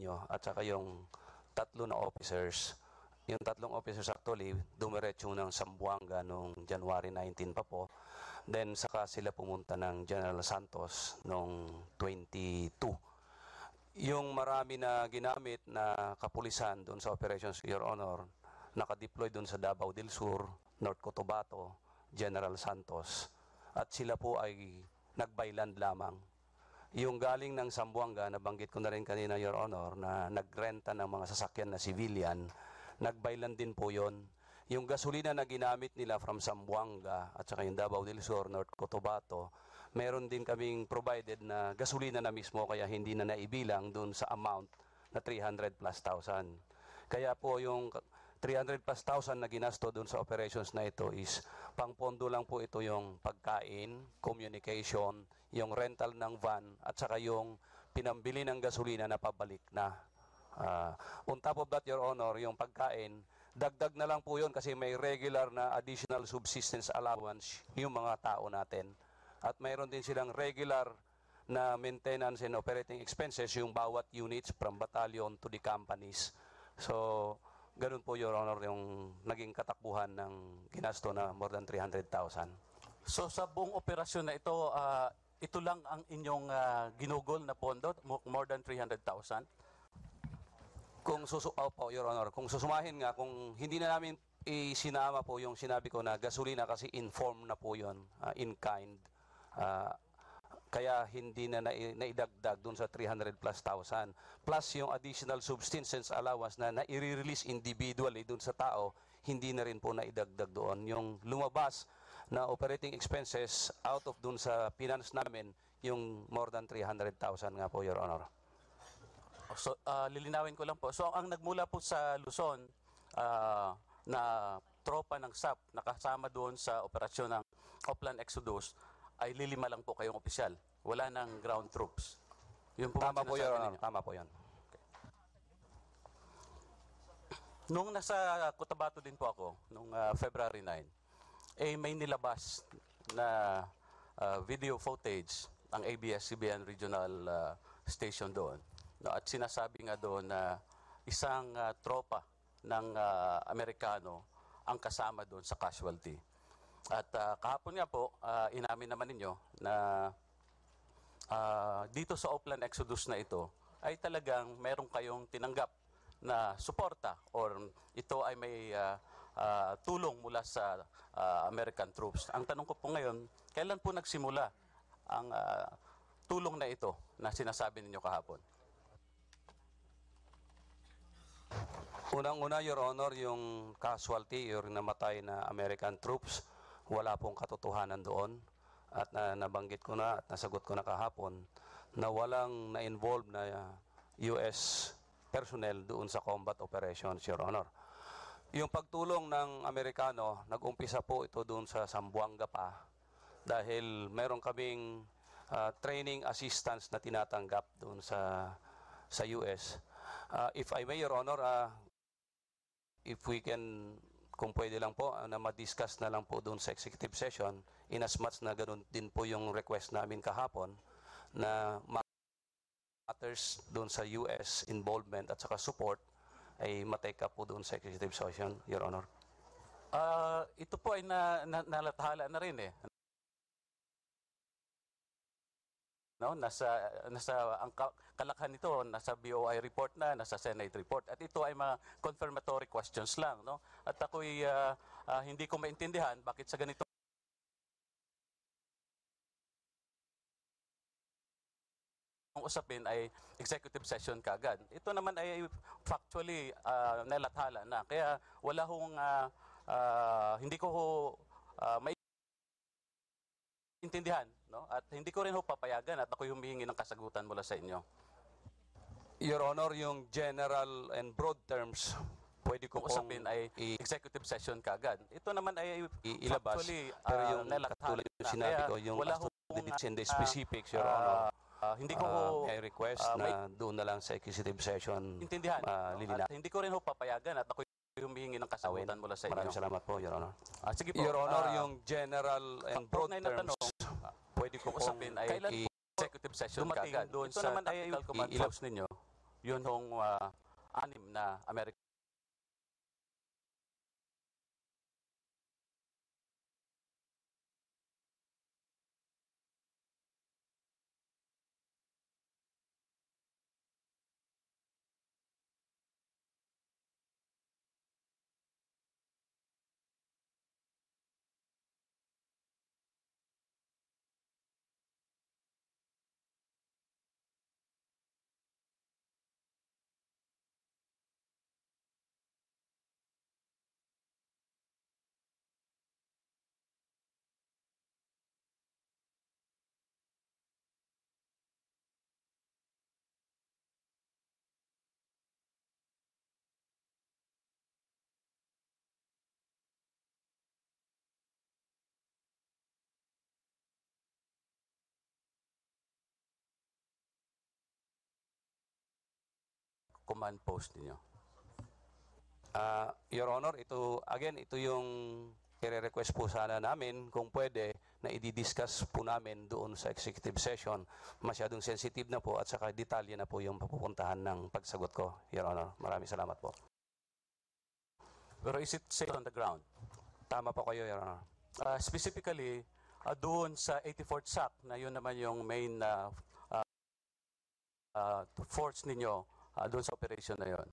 ninyo at saka yung tatlo na officers. Yung tatlong officers actually, dumiretso ng Zamboanga noong January 19 pa po. Then saka sila pumunta ng General Santos noong 22. Yung marami na ginamit na kapulisan doon sa operations, Your Honor, nakadeploy doon sa Davao del Sur, North Cotabato, General Santos. At sila po ay nagbayland lamang. Yung galing ng Zamboanga, nabanggit ko na rin kanina, Your Honor, na nagrenta ng mga sasakyan na civilian, nagbaylan din po yon. Yung gasolina na ginamit nila from Zamboanga at saka yung Davao del Sur, North Cotabato, meron din kaming provided na gasolina na mismo kaya hindi na naibilang doon sa amount na 300 plus thousand. Kaya po yung 300 plus thousand na ginasto doon sa operations na ito is pangpondo lang po ito yung pagkain, communication, yung rental ng van at saka yung pinambili ng gasolina na pabalik na. On top of that, Your Honor, yung pagkain, dagdag na lang po yun kasi may regular na additional subsistence allowance yung mga tao natin. At mayroon din silang regular na maintenance and operating expenses yung bawat units from battalion to the companies. So, ganun po, Your Honor, yung naging katakbuhan ng ginasto na more than 300,000. So, sa buong operasyon na ito, ito lang ang inyong ginugol na pondo, more than 300,000? Kung po, Your Honor, kung susumahin nga, kung hindi na namin isinama po yung sinabi ko na gasolina kasi inform na po yun, in kind, kaya hindi na naidagdag dun sa 300 plus thousand. Plus yung additional subsistence allowance na nai-release individually dun sa tao, hindi na rin po naidagdag doon. Yung lumabas na operating expenses out of dun sa finance namin, yung more than 300,000 nga po, Your Honor. So, lilinawin ko lang po. So, ang nagmula po sa Luzon na tropa ng SAP nakasama doon sa operasyon ng Oplan Exodus ay lilima lang po kayong opisyal. Wala nang ground troops. Yun po Tama po, Your Honor. ninyo. Tama po yan. Okay. Nung nasa Cotabato din po ako, nung February 9, may nilabas na video footage ang ABS-CBN Regional Station doon. No, at sinasabi nga doon na isang tropa ng Amerikano ang kasama doon sa casualty. At kahapon nga po, inamin naman ninyo na dito sa Oplan Exodus na ito ay talagang meron kayong tinanggap na suporta or ito ay may tulong mula sa American troops. Ang tanong ko po ngayon, kailan po nagsimula ang tulong na ito na sinasabi ninyo kahapon? Unang-una, Your Honor, yung casualty, yung namatay na American troops, wala pong katotohanan doon. At nabanggit ko na at nasagot ko na kahapon na walang na-involve na US personnel doon sa combat operations, Your Honor. Yung pagtulong ng Amerikano, nag-umpisa po ito doon sa Zamboanga pa dahil meron kaming training assistance na tinatanggap doon sa US. If I may, Your Honor, if we can, kung pwede lang po, na ma-discuss na lang po doon sa executive session, in as much na ganun din po yung request namin kahapon, na matters doon sa US involvement at saka support, ay matake up po doon sa executive session, Your Honor. Ito po ay nalathala na rin eh. No, ang kalakhan nito nasa BOI report na, nasa Senate report at ito ay mga confirmatory questions lang, no? At ako'y hindi ko maintindihan bakit sa ganito ang usapin ay executive session kaagad. Ito naman ay factually nalathala na. Kaya wala hong hindi ko intindihan, no? At hindi ko rin papayagan at ako humihingi ng kasagutan mula sa inyo. Your Honor, yung general and broad terms, pwede ko pong usapin ay executive session kaagad. Ito naman ay ilabas. Factually, Pero yung katulad yung sinabi ko, yung wala in the specifics, Your Honor, hindi ko may request na doon na lang sa executive session intindihan. lilinaw. At hindi ko rin papayagan at ako humihingi ng kasagutan mula sa inyo. Maraming salamat po, Your Honor. Sige po. Your Honor, yung general and broad terms, pwede ko usapin ay kailan executive session kaagad. doon Ito sa naman ay tactical command post ninyo. yun hong 6 na American command post ninyo. Your Honor, ito yung i-request po sana namin kung pwede na i-discuss po namin doon sa executive session. Masyadong sensitive na po at saka detalye na po yung papupuntahan ng pagsagot ko, Your Honor. Maraming salamat po. Pero is it safe on the ground? Tama po kayo, Your Honor. Specifically, doon sa 84th SAC, na yun naman yung main force ninyo doon sa operation na yun.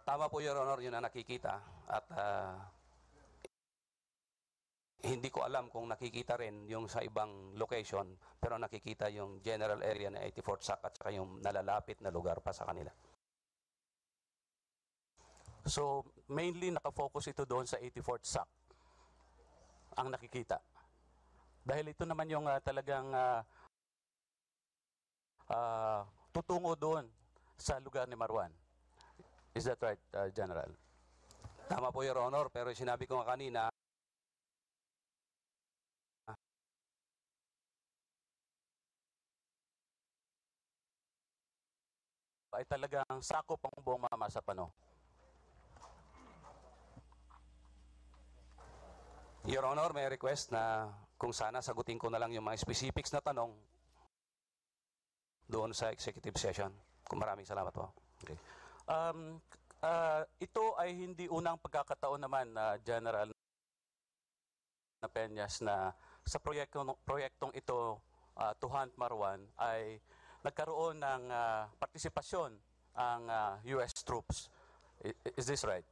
Tama po, Your Honor, yun ang nakikita. At hindi ko alam kung nakikita rin yung sa ibang location, pero nakikita yung general area na 84th SAC at saka yung nalalapit na lugar pa sa kanila. So, mainly nakafocus ito doon sa 84th SAC ang nakikita. Dahil ito naman yung talagang tutungo doon sa lugar ni Marwan. Is that right, General? Tama po, Your Honor, pero sinabi ko nga kanina, ay talagang sakop ang buong Mama Sapano. Your Honor, may request na kung sana sagutin ko na lang yung mga specifics na tanong doon sa executive session. Kung maraming salamat po. Okay. Ito ay hindi unang pagkakataon naman na General na Peñas na sa proyektong ito to hunt Marwan ay nagkaroon ng partisipasyon ang US troops. Is this right?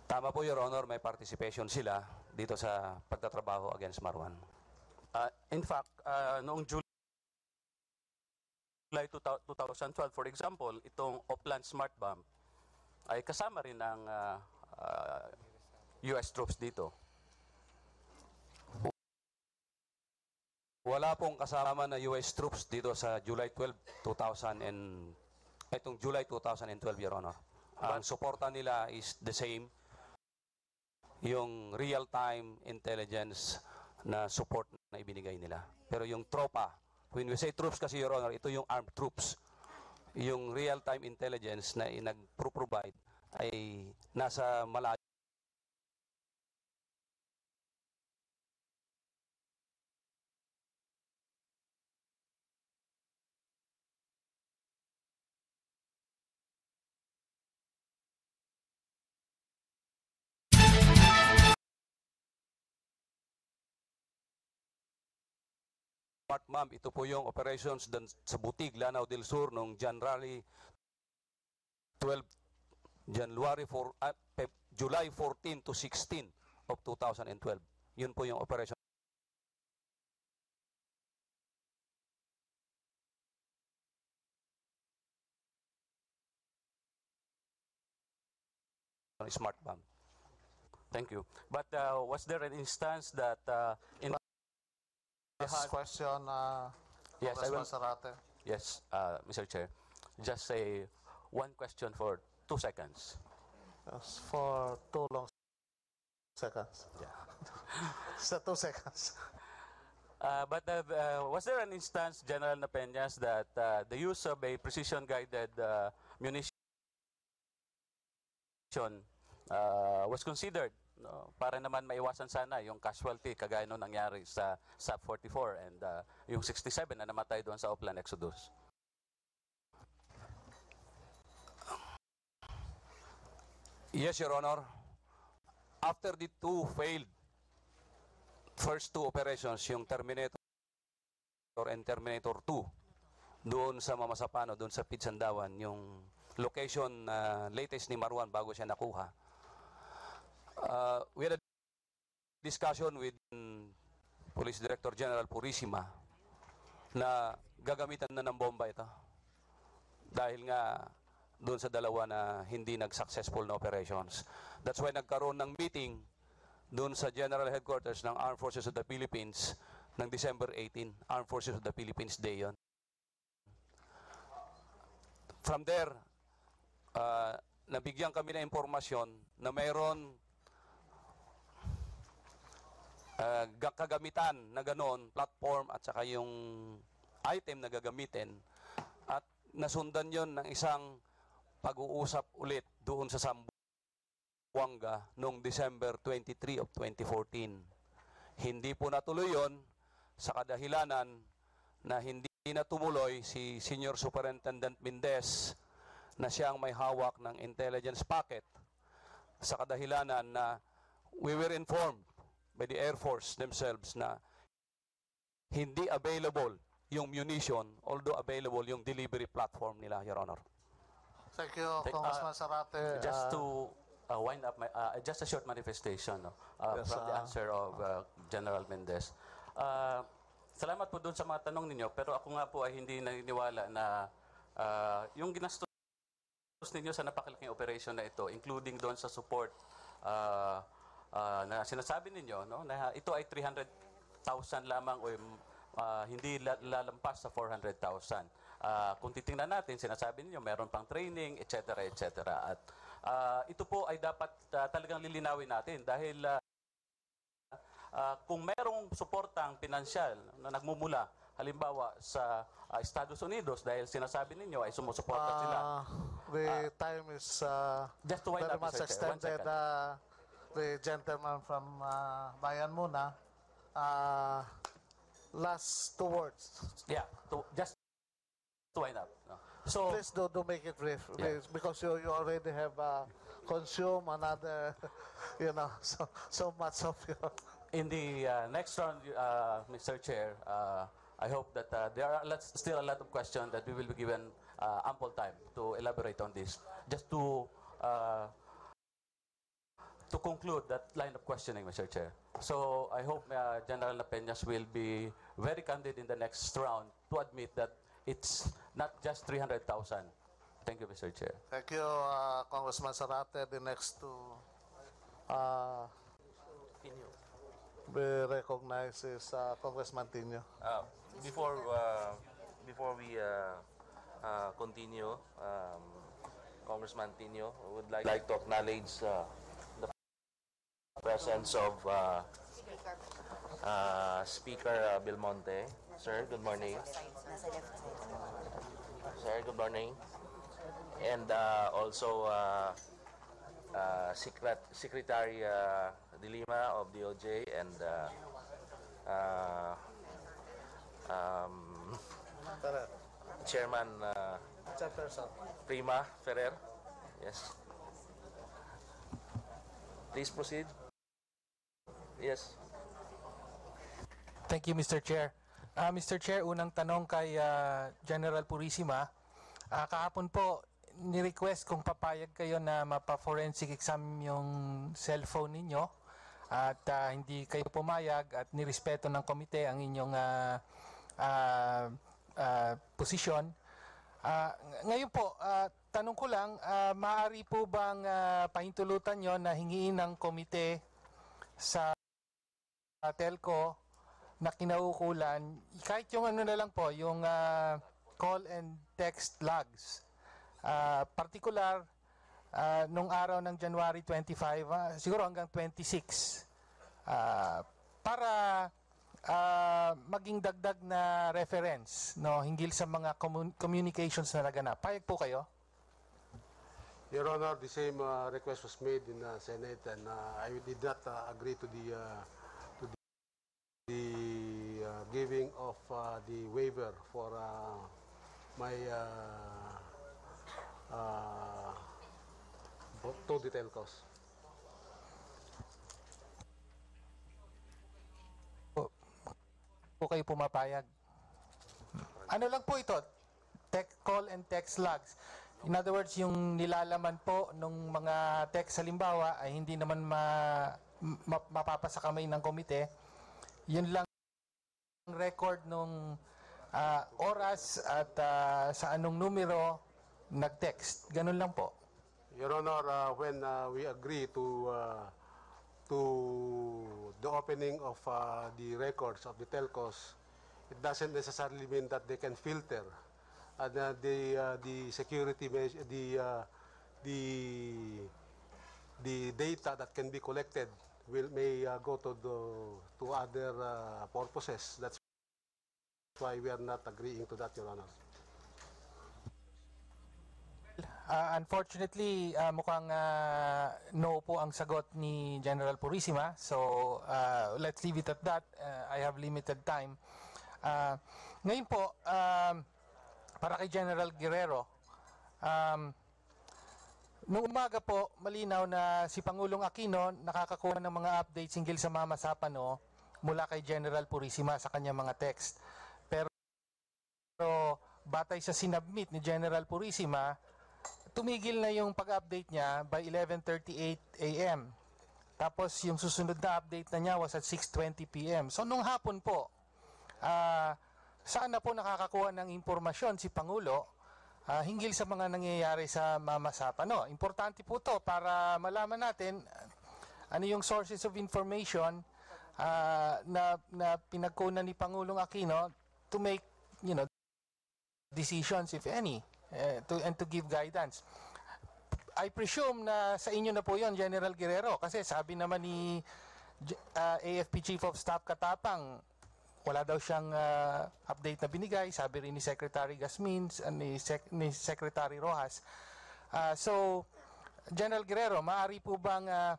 Tama po, Your Honor, may participation sila dito sa pagtatrabaho against Marwan. In fact, noong July 2012, for example, itong Opland Smart Bomb ay kasama rin ng US troops dito. Wala pong kasama na US troops dito sa July 12, 2000 itong July 2012, Your Honor. Ang suporta nila is the same, yung real-time intelligence na support na ibinigay nila. Pero yung tropa, when we say troops kasi, Your Honor, ito yung armed troops. Yung real-time intelligence na nag-provide ay nasa malayo. Smart Ma'am, ito po yung operations sa Butig, Lanao del Sur noong January 14 to 16 of 2012. Yun po yung operation. Smart Bomb. Thank you. But was there an instance that in Last question, Yes, I will. Congressman Sarate. Yes, Mr. Chair. Just say one question for 2 seconds. Yes, for 2 long seconds. Yeah. So 2 seconds. But was there an instance, General Napeñas, that the use of a precision-guided munition was considered no, para naman maiwasan sana yung casualty kagaya nung nangyari sa SAP 44 and yung 67 na namatay doon sa Oplan Exodus. Yes, Your Honor. After the first two operations, yung Terminator and Terminator 2, doon sa Mamasapano, doon sa Pitsandawan, yung location latest ni Marwan bago siya nakuha. We had a discussion with Police Director General Purisima na gagamitan na ng bomba ito. Dahil nga doon sa dalawa na hindi nag-successful na operations. That's why nagkaroon ng meeting doon sa General Headquarters ng Armed Forces of the Philippines ng December 18, Armed Forces of the Philippines Day yon. From there, nabigyan kami ng impormasyon na mayroon kagamitan na ganoon, platform at saka yung item na gagamitin, at nasundan yon ng isang pag-uusap ulit doon sa Zamboanga noong December 23 of 2014. Hindi po natuloy yon sa kadahilanan na hindi na tumuloy si Senior Superintendent Mendez na siyang may hawak ng intelligence packet, sa kadahilanan na we were informed by the Air Force themselves na hindi available yung munition, although available yung delivery platform nila, Your Honor. Thank you, Congressman Zarate. Just to wind up, just a short manifestation Yes, from the answer of General Mendez. Salamat po doon sa mga tanong ninyo, pero ako nga po ay hindi naniniwala na yung ginastos ninyo sa napakalaking operation na ito, including doon sa support na sinasabi ninyo, no, na ito ay 300,000 lamang o hindi lalampas sa 400,000. Kung titingnan natin, sinasabi niyo meron pang training, etc., etc. At ito po ay dapat talagang lilinawin natin dahil kung merong suportang pinansyal na nagmumula halimbawa sa Estados Unidos dahil sinasabi ninyo ay sumusuporta sila. The time is Just to wind very up, much Mr. Chair. One extended. second. The gentleman from Bayan Muna, last two words. Yeah, just to wind up. No. So, Please do make it brief, Yeah. because you already have consumed another, so much of your. in the next round, Mr. Chair, I hope that there are still a lot of questions that we will be given ample time to elaborate on this. Just to conclude that line of questioning, Mr. Chair. So I hope General Peñas will be very candid in the next round to admit that it's not just 300,000. Thank you, Mr. Chair. Thank you, Congressman Zarate. The next to be recognized is Congressman Tino. Before we continue, Congressman Tino would like to acknowledge the presence of Speaker Belmonte. Sir, good morning. Sir, good morning. And also Secretary De Lima of DOJ and Chairman Chairperson. Prima Ferrer. Yes. Please proceed. Yes. Thank you, Mr. Chair. Mr. Chair, unang tanong kay General Purisima. Kahapon po, ni-request kung papayag kayo na mapa-forensic exam yung cellphone ninyo at hindi kayo pumayag at nirespeto ng komite ang inyong posisyon. Ngayon po, tanong ko lang, maaari po bang pahintulutan nyo na hingiin ng komite sa telco na kinaukulan, kahit yung ano na lang po, yung call and text logs. Particular, nung araw ng January 25, siguro hanggang 26, para maging dagdag na reference, no, hinggil sa mga communications na naganap. Payag po kayo? Your Honor, the same request was made in the Senate, and I did not agree to the giving of the waiver for my to the telcos. Po kayo pumapayag. Ano lang po ito? Call and text logs. In other words, yung nilalaman po ng mga text halimbawa ay hindi naman mapapasa kamay ng komite. Yun lang ang record nung oras at sa anong numero nag-text. Ganun lang po. Your Honor, when we agree to the opening of the records of the telcos, it doesn't necessarily mean that they can filter the security the data that can be collected may go to other purposes. That's why we are not agreeing to that, Your Honor. Unfortunately, mukhang no po ang sagot ni General Purisima. So, let's leave it at that. I have limited time. Ngayon po, para kay General Guerrero, noong umaga po, malinaw na si Pangulong Aquino nakakakuha ng mga updates hinggil sa Mama Sapano mula kay General Purisima sa kanyang mga text. Pero batay sa sinubmit ni General Purisima, tumigil na yung pag-update niya by 11:38 a.m. Tapos yung susunod na update na niya was at 6:20 p.m. So nung hapon po, saan na po nakakakuha ng impormasyon si Pangulo hinggil sa mga nangyayari sa Mama Sapano. Importante po to para malaman natin ano yung sources of information na pinagkunan ni Pangulong Aquino to make, decisions if any. And to give guidance. I presume na sa inyo na po yon, General Guerrero, kasi sabi naman ni AFP Chief of Staff Katapang, wala daw siyang update na binigay, sabi rin ni Secretary Gasmin, ni Secretary Rojas. So, General Guerrero, maaari po bang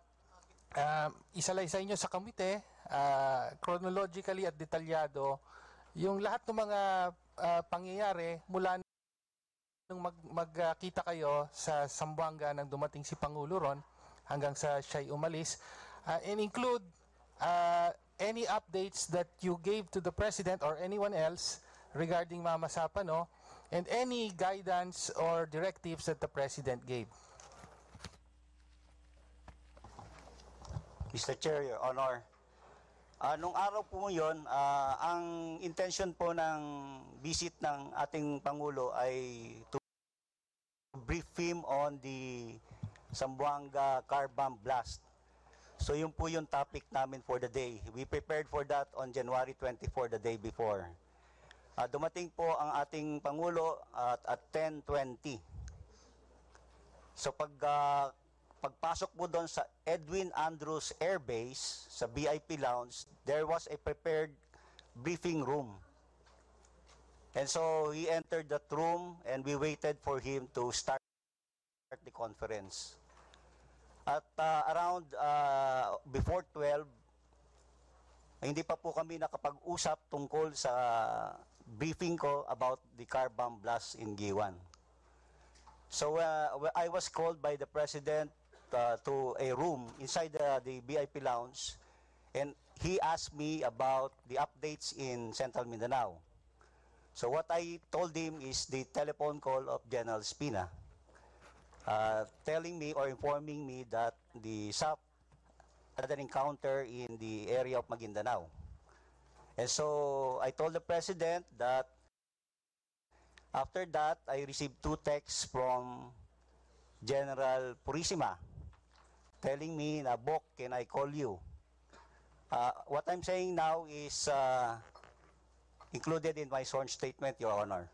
isalaysay nyo sa komite, chronologically at detalyado, yung lahat ng mga pangyayari mula nung magkita kayo sa Zamboanga nang dumating si Pangulo ron hanggang sa siya'y umalis, and include any updates that you gave to the President or anyone else regarding Mama Sapano and any guidance or directives that the President gave. Mr. Chair, Your Honor, nung araw po yun, ang intention po ng visit ng ating Pangulo ay to brief him on the Zamboanga car bomb blast. So yun po yung topic namin for the day. We prepared for that on January 24, the day before. Dumating po ang ating Pangulo at 10:20. So pagpasok po doon sa Edwin Andrews Air Base, sa VIP Lounge, there was a prepared briefing room. And so he entered that room and we waited for him to start the conference. At around before 12, hindi pa po kami nakapag-usap tungkol sa briefing ko about the car bomb blast in Giwan. So I was called by the President to a room inside the VIP Lounge, and he asked me about the updates in Central Mindanao. So what I told him is the telephone call of General Espina, telling me or informing me that the SAP had an encounter in the area of Maguindanao. And so I told the President that after that, I received 2 texts from General Purisima telling me, Bok, can I call you? What I'm saying now is included in my sworn statement, Your Honor.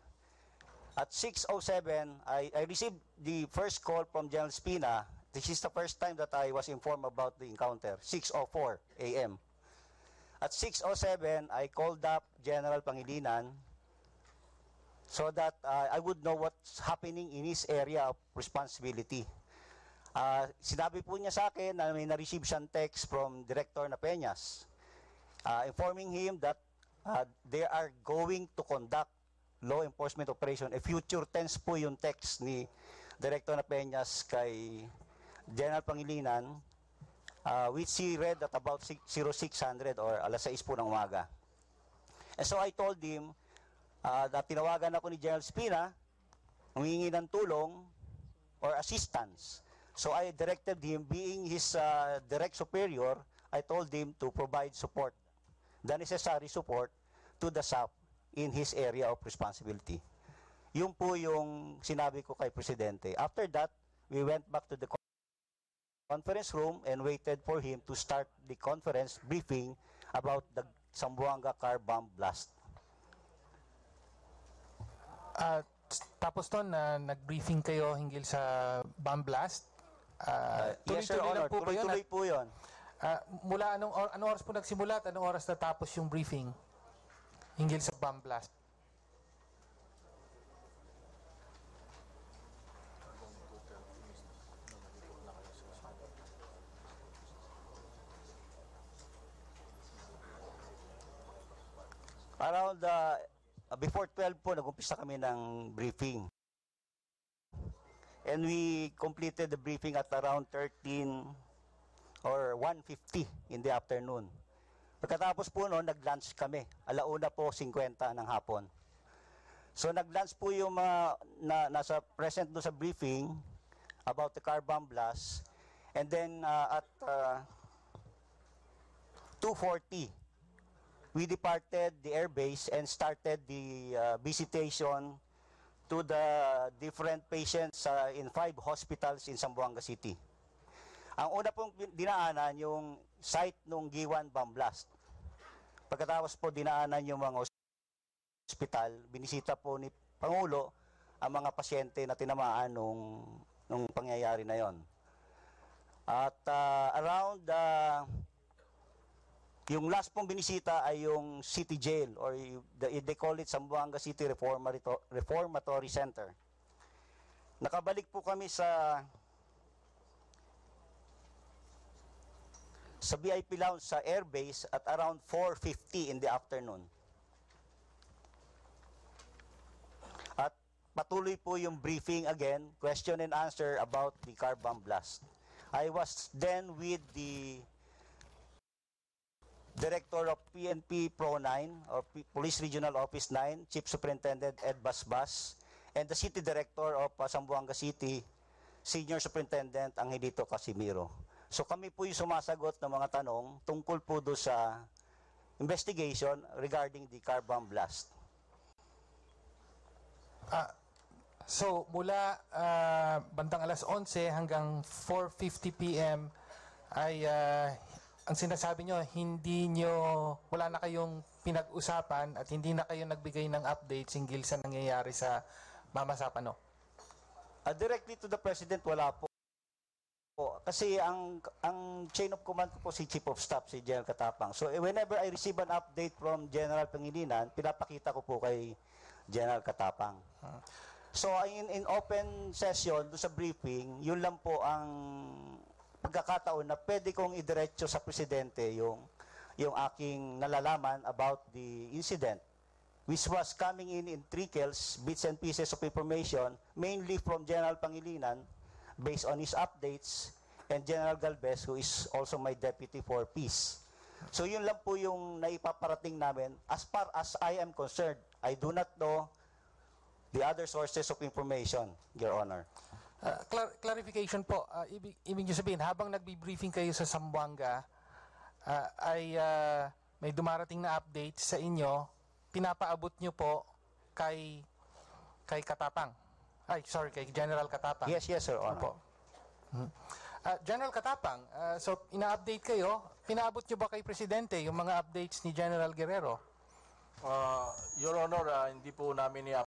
At 6:07, I received the first call from General Espina. This is the first time that I was informed about the encounter, 6:04 a.m. At 6:07, I called up General Pangilinan so that I would know what's happening in his area of responsibility. Sinabi po niya sa akin na may na-receive siyang text from Director Napeñas informing him that they are going to conduct law enforcement operation. Future tense po yung text ni Director Napeñas kay General Pangilinan, which he read at about 0600 or alas 6 po ng umaga. And so I told him na tinawagan ako ni General Spina, humingi ng tulong or assistance. So I directed him, being his direct superior, I told him to provide support, the necessary support to the SAP in his area of responsibility. Yun po yung sinabi ko kay Presidente. After that, we went back to the conference room and waited for him to start the conference briefing about the Zamboanga car bomb blast. Tapos nun, nag-briefing kayo hinggil sa bomb blast. Yes, Sir Tuloy-tuloy lang Honor. po ba yun? Tuloy-tuloy po yun. Mula anong oras po nagsimula at anong oras natapos yung briefing hinggil sa bomb blast? Around before 12 po, nag-umpisa kami ng briefing. And we completed the briefing at around 13 or 1:50 in the afternoon. Pagkatapos po noon, nag-lunch kami. 1:50 ng hapon. So nag-lunch po yung mga nasa present doon sa briefing about the car bomb blast. And then at 2:40, we departed the airbase and started the visitation to the different patients in 5 hospitals in Zamboanga City. Ang una pong dinaanan yung site ng Giwan bomb blast. Pagkatapos po dinaanan yung mga hospital, binisita po ni Pangulo ang mga pasyente na tinamaan nung pangyayari na yon. At around yung last pong binisita ay yung city jail or they call it Zamboanga City Reformatory Center. Nakabalik po kami sa VIP lounge sa airbase at around 4:50 in the afternoon. At patuloy po yung briefing again, question and answer about the car bomb blast. I was then with the Director of PNP Pro 9 or Police Regional Office 9, Chief Superintendent Ed Basbas, and the City Director of Zamboanga City, Senior Superintendent Angelito Casimiro. So kami po yung sumasagot ng mga tanong tungkol po do sa investigation regarding the car bomb blast. So mula bandang alas 11 hanggang 4:50 p.m. ay ang sinasabi nyo, wala na kayong pinag-usapan at hindi na kayo nagbigay ng updates hinggil sa nangyayari sa Mama Sapano? Directly to the President, wala po. Kasi ang chain of command ko po si Chief of Staff, si General Katapang. So whenever I receive an update from General Pangilinan, pinapakita ko po kay General Katapang. So in open session, do sa briefing, yun lang po ang pagkakataon na pwede kong idiretso sa Presidente yung aking nalalaman about the incident, which was coming in trickles, bits and pieces of information, mainly from General Pangilinan, based on his updates, and General Galvez, who is also my Deputy for Peace. So yun lang po yung naipaparating namin. As far as I am concerned, I do not know the other sources of information, Your Honor. Clarification po, ibig nyo sabihin, habang nagbi-briefing kayo sa Zamboanga, ay may dumarating na update sa inyo, pinapaabot nyo po kay Katapang. Ay, sorry, kay General Katapang. Yes, Sir Honor. General Katapang, so ina-update kayo, pinaabot nyo ba kay Presidente yung mga updates ni General Guerrero? Your Honor, hindi po namin